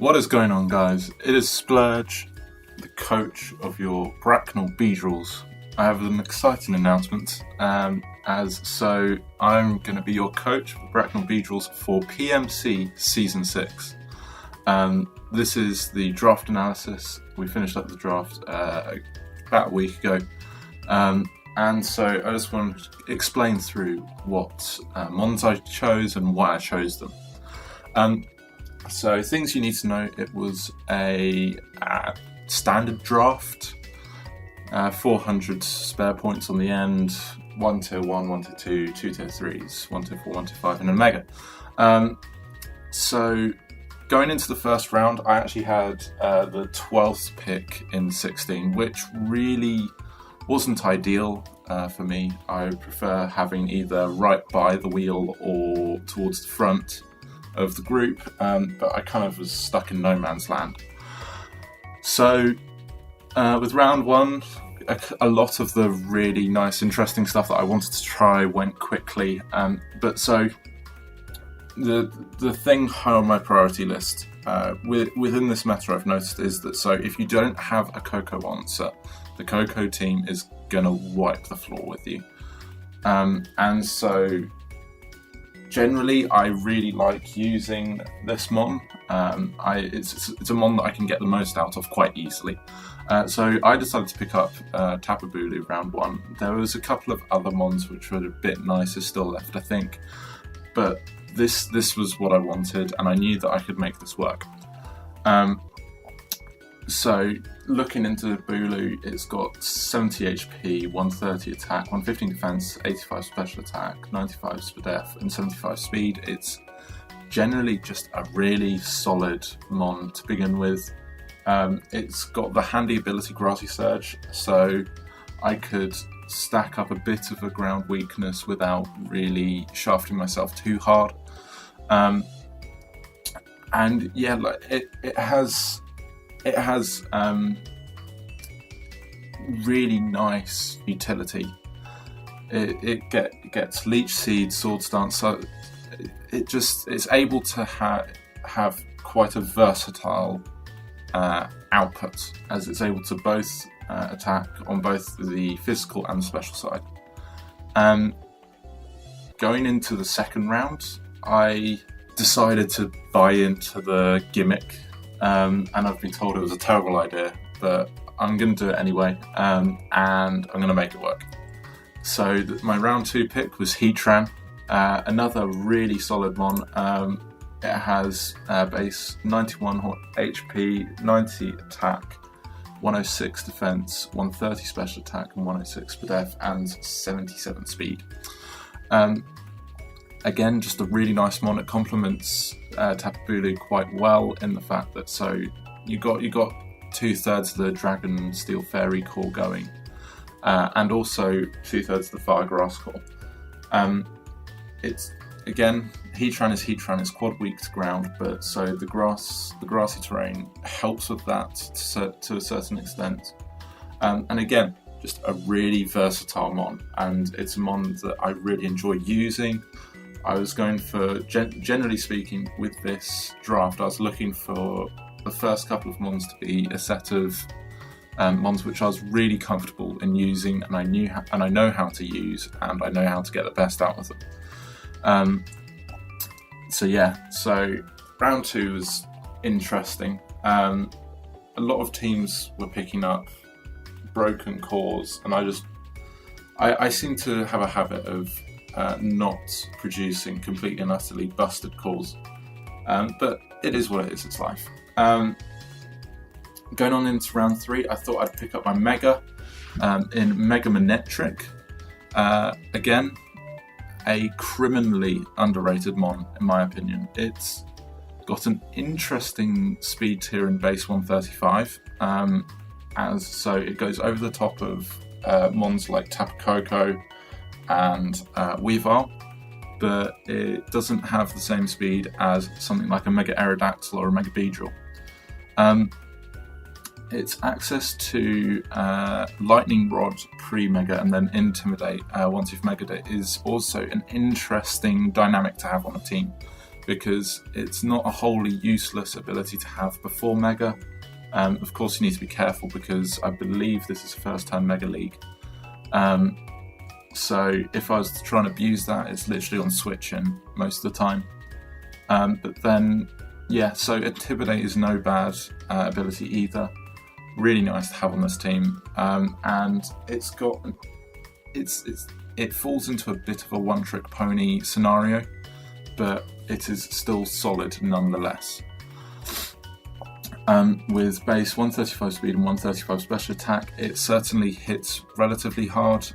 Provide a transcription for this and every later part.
What is going on, guys? It is Splurge, the coach of your Bracknell Beedrills. I have an exciting announcement. I'm going to be your coach for Bracknell Beedrills for PMC Season 6. This is the draft analysis. We finished up the draft about a week ago. And so I just want to explain through what mons I chose and why I chose them. So things you need to know: it was a standard draft, 400 spare points on the end, 1 tier 1, 1 tier 2, 2 tier 3s, 1 tier 4, 1 tier 5, and a mega. So going into the first round, I actually had the 12th pick in 16, which really wasn't ideal for me. I prefer having either right by the wheel or towards the front of the group, but I kind of was stuck in no man's land. So with round one, a lot of the really nice, interesting stuff that I wanted to try went quickly. But so the thing high on my priority list within this meta I've noticed is that if you don't have a Coco answer, the Coco team is going to wipe the floor with you. And so generally, I really like using this mon. It's a mon that I can get the most out of quite easily. So I decided to pick up Tapu Bulu round one. There was a couple of other mons which were a bit nicer still left, I think. But this was what I wanted, and I knew that I could make this work. So looking into Bulu, it's got 70 HP, 130 attack, 115 defense, 85 special attack, 95 SPDF, and 75 speed. It's generally just a really solid mon to begin with. It's got the handy ability Grassy Surge, so I could stack up a bit of a ground weakness without really shafting myself too hard. And yeah, it has really nice utility. It gets Leech Seed, Sword Stance, so it's able to have quite a versatile output, as it's able to both attack on both the physical and the special side. Going into the second round, I decided to buy into the gimmick. And I've been told it was a terrible idea, but I'm going to do it anyway, and I'm going to make it work. So my round 2 pick was Heatran, another really solid mon. It has base 91 HP, 90 attack, 106 defense, 130 special attack, and 106 SPDF, and 77 speed. Again, just a really nice mon. It complements Tapu Bulu quite well in the fact that you got 2/3 of the Dragon Steel Fairy core going, and also 2/3 of the Fire Grass core. It's again, Heatran is Heatran. It's quad weak to ground, but so the grassy terrain helps with that to a certain extent. And again, just a really versatile mon, and it's a mon that I really enjoy using. I was going for, generally speaking, with this draft, I was looking for the first couple of mons to be a set of mons which I was really comfortable in using, and I know how to use, and I know how to get the best out of them. So round 2 was interesting. A lot of teams were picking up broken cores, and I seem to have a habit of not producing completely and utterly busted cores, but it is what it is. It's life. Going on into round 3, I thought I'd pick up my Mega in Mega Manectric. Again, a criminally underrated mon in my opinion. It's got an interesting speed tier in base 135, so it goes over the top of mons like Tapu Koko and Weavile, but it doesn't have the same speed as something like a Mega Aerodactyl or a Mega Beedrill. Its access to Lightning Rod pre-Mega and then Intimidate once you've Mega'd it is also an interesting dynamic to have on a team. because it's not a wholly useless ability to have before Mega. Of course, you need to be careful because I believe this is first turn Mega League. So if I was to try and abuse that, it's literally on switching most of the time. But then, yeah, so Intimidate is no bad ability either. Really nice to have on this team, and it falls into a bit of a one-trick pony scenario, but it is still solid nonetheless. With base 135 speed and 135 special attack, it certainly hits relatively hard.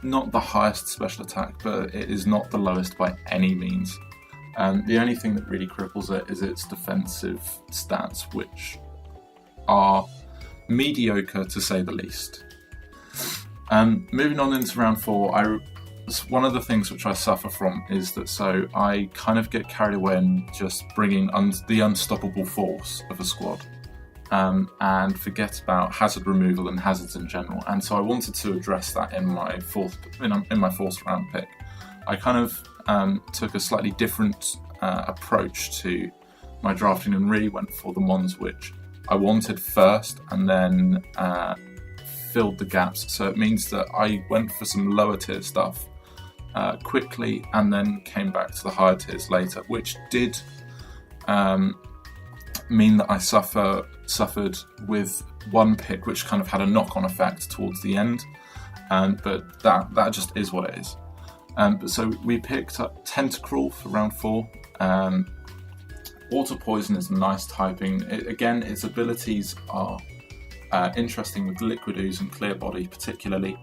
Not the highest special attack, but it is not the lowest by any means. The only thing that really cripples it is its defensive stats, which are mediocre to say the least. Moving on into round 4, one of the things which I suffer from is that I kind of get carried away in just bringing the unstoppable force of a squad, and forget about hazard removal and hazards in general. And so I wanted to address that in my fourth round pick. I kind of took a slightly different approach to my drafting and really went for the ones which I wanted first and then filled the gaps. So it means that I went for some lower tier stuff quickly and then came back to the higher tiers later, which did mean that I suffered with one pick which kind of had a knock-on effect towards the end, but that just is what it is. So we picked up Tentacruel for round 4. Water Poison is a nice typing. Again, its abilities are interesting with Liquid Ooze and Clear Body particularly,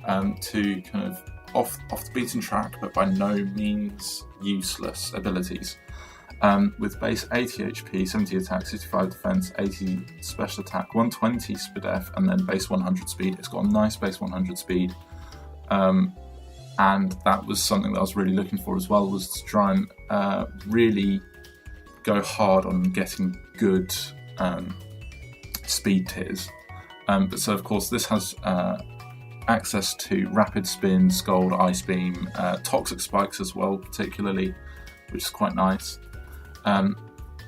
to kind of off the beaten track but by no means useless abilities. With base 80 HP, 70 attack, 65 defense, 80 special attack, 120 speed F, and then base 100 speed. It's got a nice base 100 speed. And that was something that I was really looking for as well, was to try and really go hard on getting good speed tiers. But so of course this has access to Rapid Spin, Scald, Ice Beam, Toxic Spikes as well particularly, which is quite nice.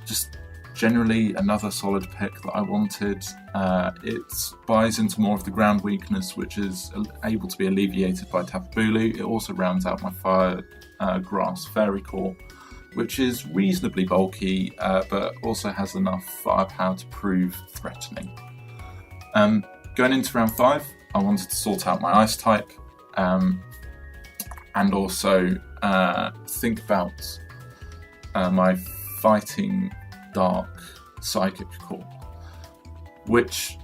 Just generally another solid pick that I wanted. It buys into more of the ground weakness, which is able to be alleviated by Tapu Bulu. It also rounds out my Fire Grass Fairy Core, which is reasonably bulky, but also has enough firepower to prove threatening. Going into round 5, I wanted to sort out my Ice type, and also think about my Fighting Dark Psychic Core, which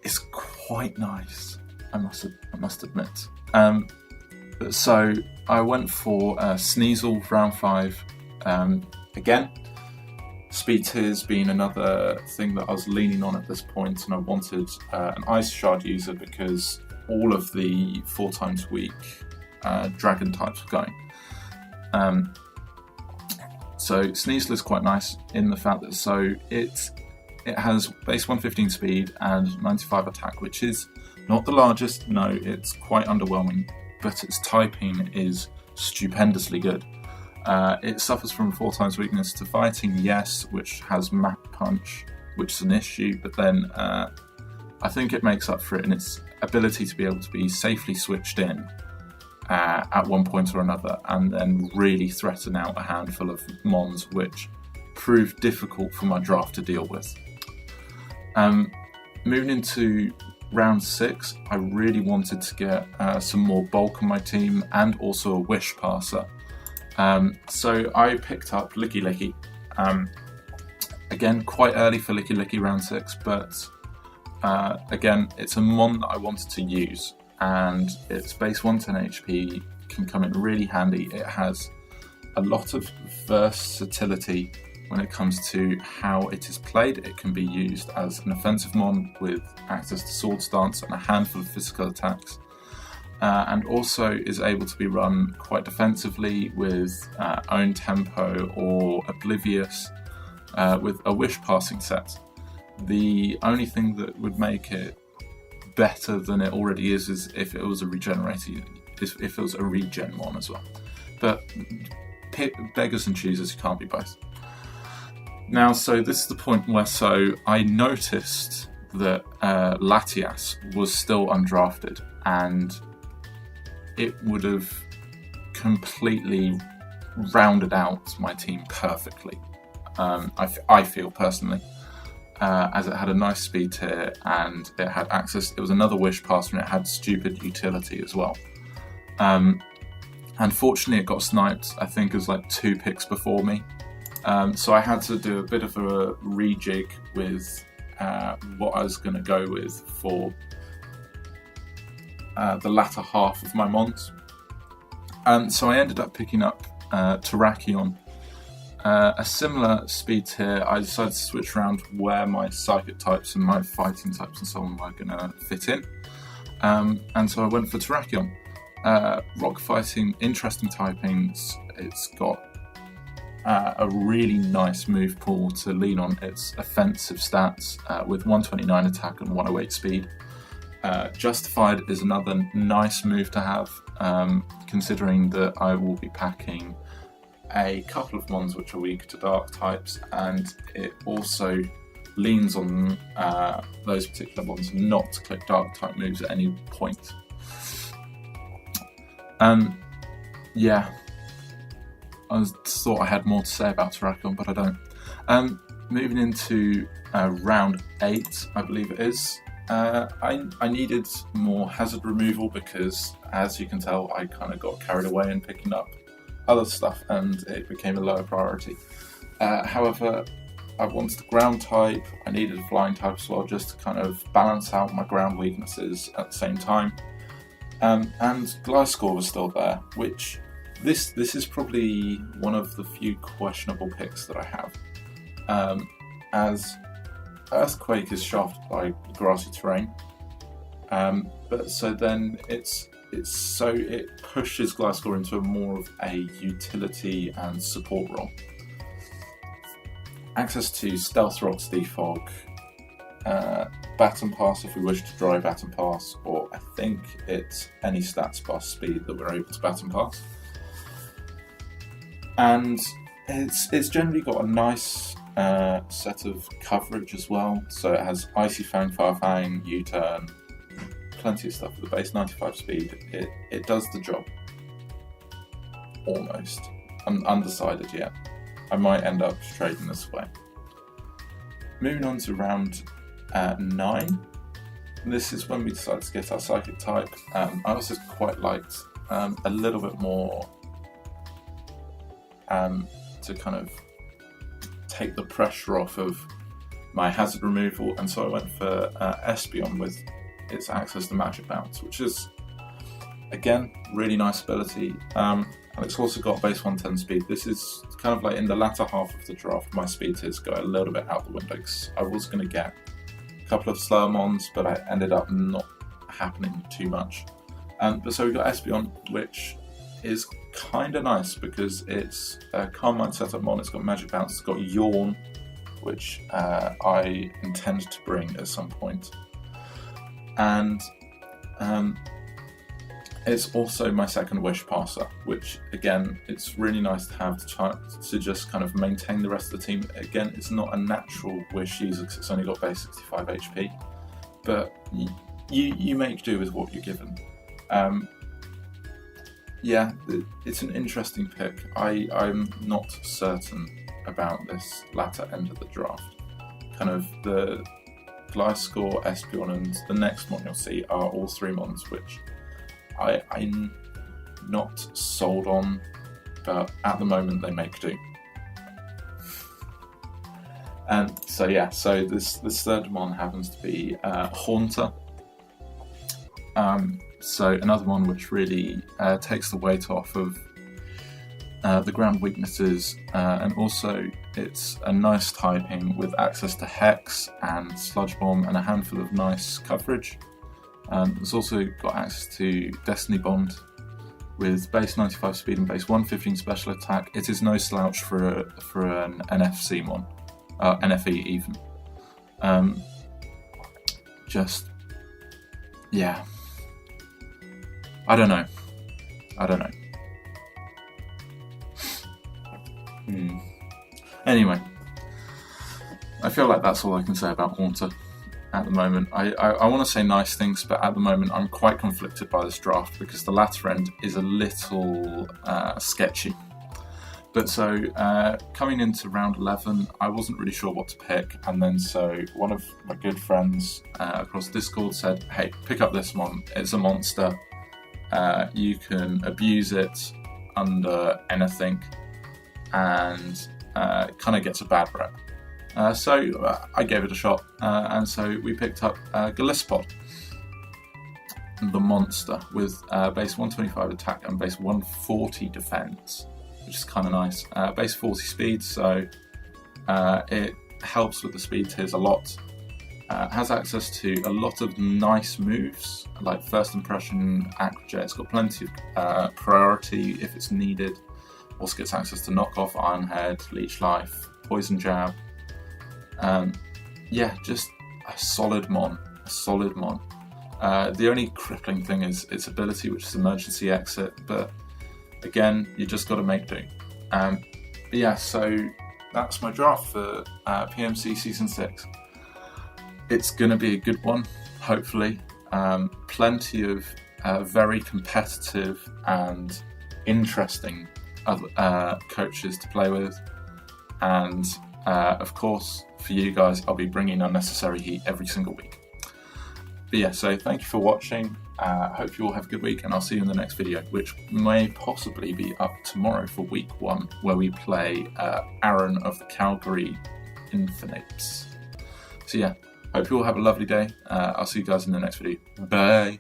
is quite nice, I must admit. So I went for Sneasel round 5. Again, speed tiers being another thing that I was leaning on at this point, and I wanted an Ice Shard user because all of the 4 times weak dragon types were going. So Sneasel is quite nice in the fact that it has base 115 speed and 95 attack, which is not the largest. No, it's quite underwhelming, but its typing is stupendously good. It suffers from 4 times weakness to fighting, yes, which has Map Punch, which is an issue, but then I think it makes up for it in its ability to be able to be safely switched in at one point or another, and then really threaten out a handful of mons, which proved difficult for my draft to deal with. Moving into round 6, I really wanted to get some more bulk on my team and also a Wish Passer. So I picked up Licky Licky. Again, quite early for Licky Licky round 6, but again, it's a mon that I wanted to use, and its base 110 HP can come in really handy. It has a lot of versatility when it comes to how it is played. It can be used as an offensive mon with access to Sword Stance and a handful of physical attacks, and also is able to be run quite defensively with Own Tempo or Oblivious with a Wish Passing set. The only thing that would make it better than it already is if it was a regenerated, if it was a regen one as well. But beggars and choosers, you can't be both. Now, so this is the point where I noticed that Latias was still undrafted, and it would have completely rounded out my team perfectly. I feel personally, as it had a nice speed tier and it had access. It was another wish passer and it had stupid utility as well. Unfortunately, it got sniped. I think it was like 2 picks before me. So I had to do a bit of a rejig with what I was going to go with for the latter half of my mons. So I ended up picking up Terrakion. A similar speed tier. I decided to switch around where my psychic types and my fighting types and so on were going to fit in. And so I went for Terrakion. Rock fighting, interesting typings. It's got a really nice move pool to lean on its offensive stats with 129 attack and 108 speed. Justified is another nice move to have, considering that I will be packing a couple of ones which are weak to dark types, and it also leans on those particular ones not to click dark type moves at any point. Yeah, I thought I had more to say about Terrakion, but I don't. Moving into round 8, I believe it is. I needed more hazard removal because, as you can tell, I kind of got carried away in picking up other stuff and it became a lower priority. However, I wanted the ground type, I needed a flying type as well, just to kind of balance out my ground weaknesses at the same time. And Gliscor was still there, which this is probably one of the few questionable picks that I have. As Earthquake is shafted by grassy terrain, but so then it pushes Gliscor into more of a utility and support role. Access to Stealth Rocks, Defog, Baton Pass if we wish to dry Baton Pass, or I think it's any stats plus speed that we're able to Baton Pass. And it's generally got a nice set of coverage as well. So it has Icy Fang, Fire Fang, U-turn, plenty of stuff with the base 95 speed. It does the job. Almost. I'm undecided yet. I might end up trading this away. Moving on to round 9. This is when we decided to get our psychic type. I also quite liked a little bit more to kind of take the pressure off of my hazard removal, and so I went for Espeon with its access to Magic Bounce, which is, again, really nice ability. And it's also got base 110 speed. This is kind of like in the latter half of the draft, my speed tiers go a little bit out the window because I was going to get a couple of slower mons, but I ended up not happening too much. But so we got Espeon, which is kind of nice because it's a Calm Mind setup mon. It's got Magic Bounce, it's got Yawn, which I intend to bring at some point. And it's also my second wish passer, which again, it's really nice to have to just kind of maintain the rest of the team. Again, it's not a natural wish user because it's only got base 65 HP, but you make do with what you're given. Yeah, it's an interesting pick. I'm not certain about this latter end of the draft. Kind of the Gliscor, Espeon, and the next one you'll see are all 3 mons, which I'm not sold on, but at the moment they make do. And so yeah, so this third one happens to be Haunter. So another one which really takes the weight off of the ground weaknesses, and also it's a nice typing with access to Hex and Sludge Bomb and a handful of nice coverage. It's also got access to Destiny Bond with base 95 speed and base 115 special attack. It is no slouch for an NFC mon, NFE even. Just yeah. I don't know. Anyway, I feel like that's all I can say about Haunter at the moment. I want to say nice things, but at the moment I'm quite conflicted by this draft because the latter end is a little sketchy. But so coming into round 11, I wasn't really sure what to pick, and then so one of my good friends across Discord said, hey, pick up this one, it's a monster, you can abuse it under anything, and kind of gets a bad rep. So I gave it a shot, and so we picked up Gillespod, the monster, with base 125 attack and base 140 defense, which is kind of nice. Base 40 speed, so it helps with the speed tiers a lot. Has access to a lot of nice moves, like First Impression, Acrojet. It's got plenty of priority if it's needed. Also gets access to Knockoff, Ironhead, Leech Life, Poison Jab. Yeah, just a solid mon. The only crippling thing is its ability, which is Emergency Exit, but again, you just got to make do. But yeah, so that's my draft for PMC Season 6. It's going to be a good one, hopefully. Plenty of very competitive and interesting coaches to play with. And of course, for you guys, I'll be bringing unnecessary heat every single week. But yeah, so thank you for watching. Hope you all have a good week, and I'll see you in the next video, which may possibly be up tomorrow for week 1, where we play Aaron of the Calgary Infinites. So yeah, hope you all have a lovely day. I'll see you guys in the next video. Bye!